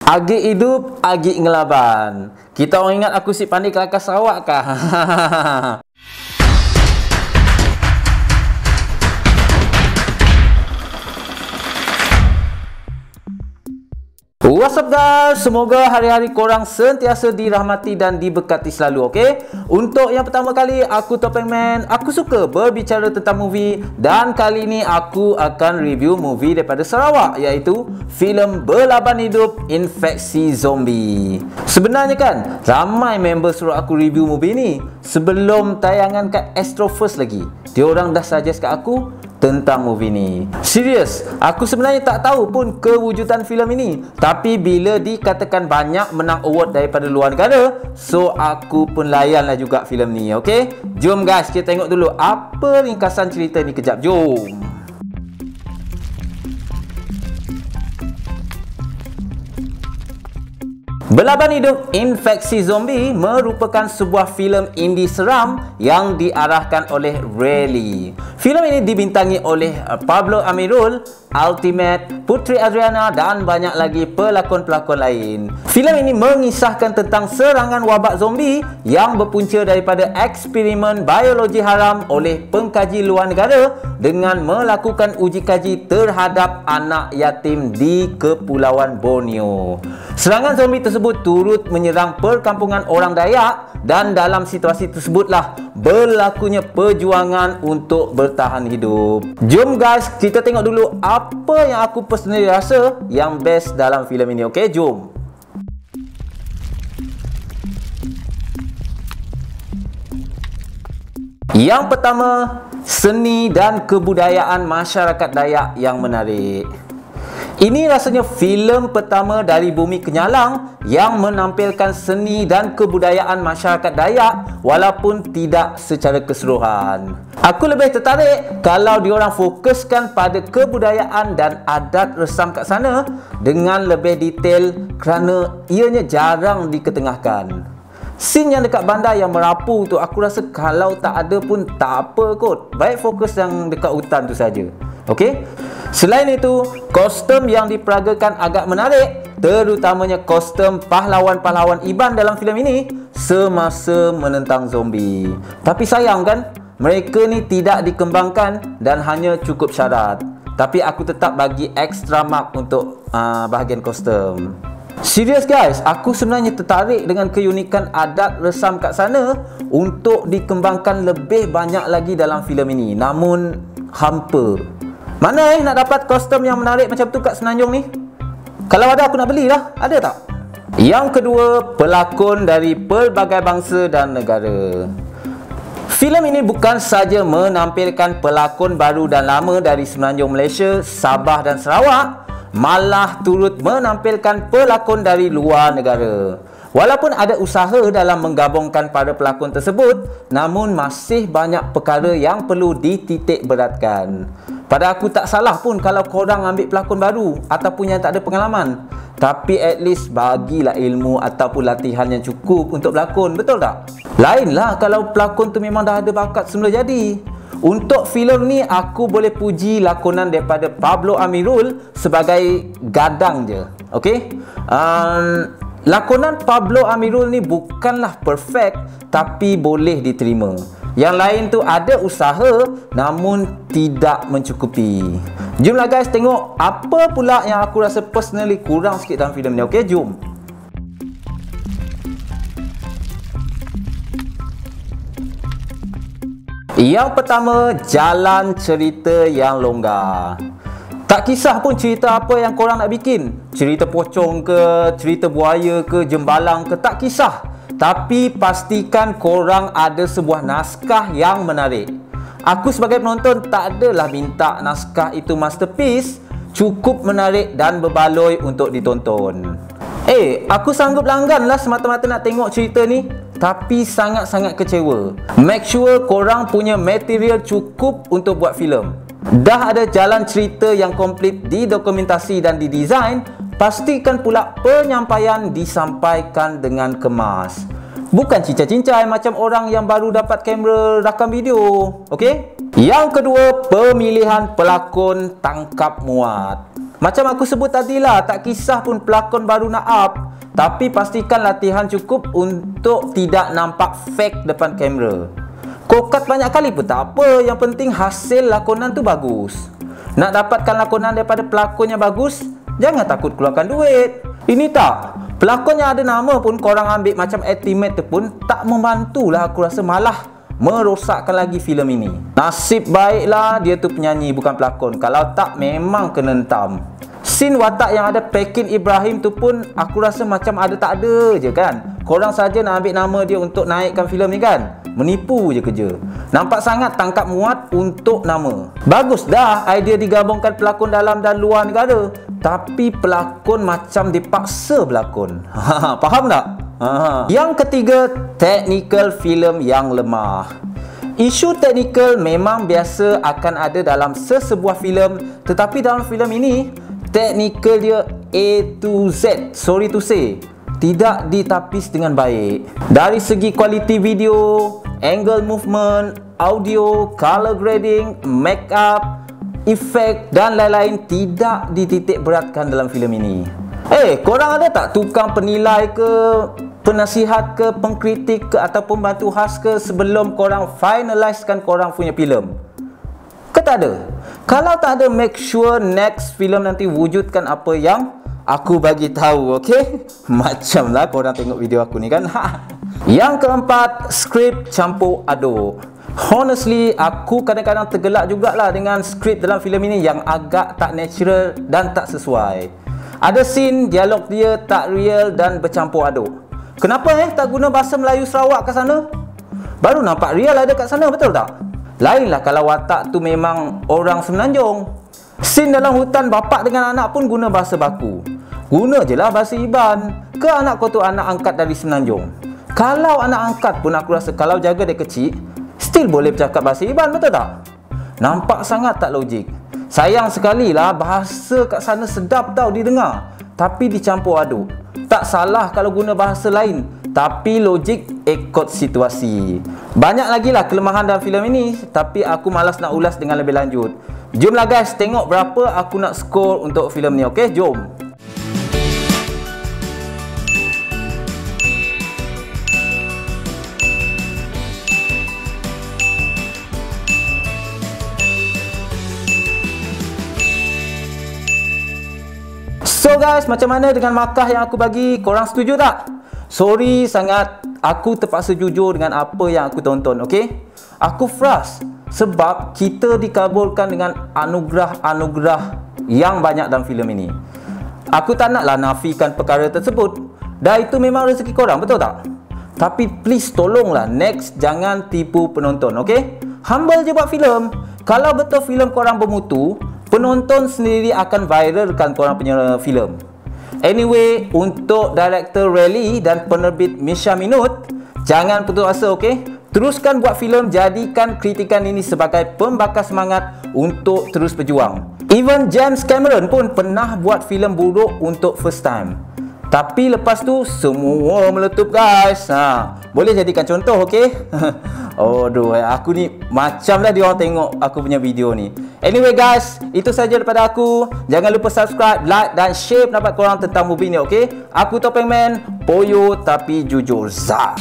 Agik hidup, agik ngelaban. Kita orang ingat aku si pandai kelakar Sarawak kah? What's up guys? Semoga hari-hari korang sentiasa dirahmati dan diberkati selalu, okey? Untuk yang pertama kali, aku Topeng Man. Aku suka berbicara tentang movie dan kali ini aku akan review movie daripada Sarawak, iaitu filem Berlaban Hidup Infeksi Zombie. Sebenarnya kan, ramai member suruh aku review movie ni sebelum tayangan kat Astro First lagi. Diorang dah suggest kat aku tentang movie ni. Serius, aku sebenarnya tak tahu pun kewujudan filem ini. Tapi bila dikatakan banyak menang award daripada luar negara, so aku pun layanlah juga filem ni, okey? Jom guys, kita tengok dulu apa ringkasan cerita ni kejap. Jom. Berlaban Hidup Infeksi Zombie merupakan sebuah filem indie seram yang diarahkan oleh Rayleigh. Filem ini dibintangi oleh Pablo Amirul, Ultimate, Putri Adriana dan banyak lagi pelakon-pelakon lain. Filem ini mengisahkan tentang serangan wabak zombie yang berpunca daripada eksperimen biologi haram oleh pengkaji luar negara dengan melakukan uji kaji terhadap anak yatim di Kepulauan Borneo. Serangan zombie tersebut turut menyerang perkampungan orang Dayak dan dalam situasi tersebutlah berlakunya perjuangan untuk bertahan hidup. Jom guys, kita tengok dulu apa yang aku personally rasa yang best dalam filem ini, okey? Jom. Yang pertama, seni dan kebudayaan masyarakat Dayak yang menarik. Ini rasanya filem pertama dari Bumi Kenyalang yang menampilkan seni dan kebudayaan masyarakat Dayak walaupun tidak secara keseluruhan. Aku lebih tertarik kalau diorang fokuskan pada kebudayaan dan adat resam kat sana dengan lebih detail kerana ianya jarang diketengahkan. Scene yang dekat bandar yang merapu tu aku rasa kalau tak ada pun tak apa kot. Baik fokus yang dekat hutan tu saja. Okey? Selain itu, kostum yang diperagakan agak menarik, terutamanya kostum pahlawan-pahlawan Iban dalam filem ini semasa menentang zombie. Tapi sayang kan, mereka ni tidak dikembangkan dan hanya cukup syarat. Tapi aku tetap bagi extra mark untuk bahagian kostum. Serius guys, aku sebenarnya tertarik dengan keunikan adat resam kat sana untuk dikembangkan lebih banyak lagi dalam filem ini. Namun hampa. Mana nak dapat kostum yang menarik macam tu kat Semenanjung ni? Kalau ada aku nak belilah. Ada tak? Yang kedua, pelakon dari pelbagai bangsa dan negara. Filem ini bukan saja menampilkan pelakon baru dan lama dari Semenanjung Malaysia, Sabah dan Sarawak, malah turut menampilkan pelakon dari luar negara. Walaupun ada usaha dalam menggabungkan para pelakon tersebut, namun masih banyak perkara yang perlu dititik beratkan. Pada aku tak salah pun kalau korang ambil pelakon baru ataupun yang tak ada pengalaman. Tapi at least bagilah ilmu ataupun latihan yang cukup untuk berlakon, betul tak? Lainlah kalau pelakon tu memang dah ada bakat semula jadi. Untuk filem ni aku boleh puji lakonan daripada Pablo Amirul sebagai gadang je. Okey? Lakonan Pablo Amirul ni bukanlah perfect tapi boleh diterima. Yang lain tu ada usaha namun tidak mencukupi. Jomlah guys tengok apa pula yang aku rasa personally kurang sikit dalam filem ni. Okey, jom. Yang pertama, jalan cerita yang longgar. Tak kisah pun cerita apa yang korang nak bikin. Cerita pocong ke, cerita buaya ke, jembalang ke, tak kisah. Tapi pastikan korang ada sebuah naskah yang menarik. Aku sebagai penonton tak adalah minta naskah itu masterpiece, cukup menarik dan berbaloi untuk ditonton. Aku sanggup langganlah semata-mata nak tengok cerita ni, tapi sangat-sangat kecewa. Make sure korang punya material cukup untuk buat filem. Dah ada jalan cerita yang komplit didokumentasi dan didesain, pastikan pula penyampaian disampaikan dengan kemas. Bukan cincai-cincai macam orang yang baru dapat kamera rakam video. Okey? Yang kedua, pemilihan pelakon tangkap muat. Macam aku sebut tadi lah, tak kisah pun pelakon baru nak up, tapi pastikan latihan cukup untuk tidak nampak fake depan kamera. Kokat banyak kali pun tak apa, yang penting hasil lakonan tu bagus. Nak dapatkan lakonan daripada pelakon yang bagus, jangan takut keluarkan duit. Ini tak, pelakon yang ada nama pun korang ambil macam estimate tu pun tak membantulah, aku rasa malah merosakkan lagi filem ini. Nasib baiklah dia tu penyanyi bukan pelakon, kalau tak memang kena hentam. Scene watak yang ada Pekin Ibrahim tu pun aku rasa macam ada tak ada je kan. Korang saja nak ambil nama dia untuk naikkan filem ni kan. Menipu je kerja. Nampak sangat tangkap muat untuk nama. Bagus dah idea digabungkan pelakon dalam dan luar negara, tapi pelakon macam dipaksa berlakon. Faham tak? Yang ketiga, technical filem yang lemah. Isu teknikal memang biasa akan ada dalam sesebuah filem, tetapi dalam filem ini teknikal dia A to Z, sorry to say, tidak ditapis dengan baik. Dari segi kualiti video, angle movement, audio, color grading, make up, efek dan lain-lain tidak dititik beratkan dalam filem ini. Korang ada tak tukang penilai ke, penasihat ke, pengkritik ke ataupun bantu khas ke sebelum korang finalizekan korang punya filem? Ke tak ada? Kalau tak ada, make sure next filem nanti wujudkan apa yang aku bagi tahu, okey? Macamlah korang tengok video aku ni kan. Yang keempat, skrip campur aduk. Honestly, aku kadang-kadang tergelak jugalah dengan skrip dalam filem ini yang agak tak natural dan tak sesuai. Ada scene dialog dia tak real dan bercampur aduk. Kenapa tak guna bahasa Melayu Sarawak kat sana? Baru nampak real ada kat sana, betul tak? Lainlah kalau watak tu memang orang Semenanjung. Scene dalam hutan bapak dengan anak pun guna bahasa baku. Guna je lah bahasa Iban. Ke anak kau tu anak angkat dari Semenanjung? Kalau anak angkat pun aku rasa kalau jaga dia kecil, still boleh bercakap bahasa Iban, betul tak? Nampak sangat tak logik. Sayang sekali lah bahasa kat sana sedap tau didengar, tapi dicampur aduk. Tak salah kalau guna bahasa lain, tapi logik ikut situasi. Banyak lagi lah kelemahan dalam filem ini, tapi aku malas nak ulas dengan lebih lanjut. Jomlah guys, tengok berapa aku nak skor untuk filem ni, okey? Jom. So guys, macam mana dengan markah yang aku bagi? Korang setuju tak? Sorry sangat, aku terpaksa jujur dengan apa yang aku tonton, okey? Aku frust sebab kita dikabulkan dengan anugerah-anugerah yang banyak dalam filem ini. Aku tak naklah nafikan perkara tersebut. Dah itu memang rezeki korang, betul tak? Tapi please tolonglah next jangan tipu penonton, okey? Humble je buat filem. Kalau betul filem korang bermutu, penonton sendiri akan viralkan korang punya filem. Anyway, untuk director Rally dan penerbit Misha Minut, jangan putus asa, okey? Teruskan buat filem, jadikan kritikan ini sebagai pembakar semangat untuk terus berjuang. Even James Cameron pun pernah buat filem buruk untuk first time, tapi lepas tu semua meletup guys. Boleh jadikan contoh, okey? Aduh, aku ni macamlah dia orang tengok aku punya video ni. Anyway guys, itu saja daripada aku. Jangan lupa subscribe, like dan share pendapat korang tentang movie ni, okey? Aku Topeng Man, poyo tapi jujur. Zah.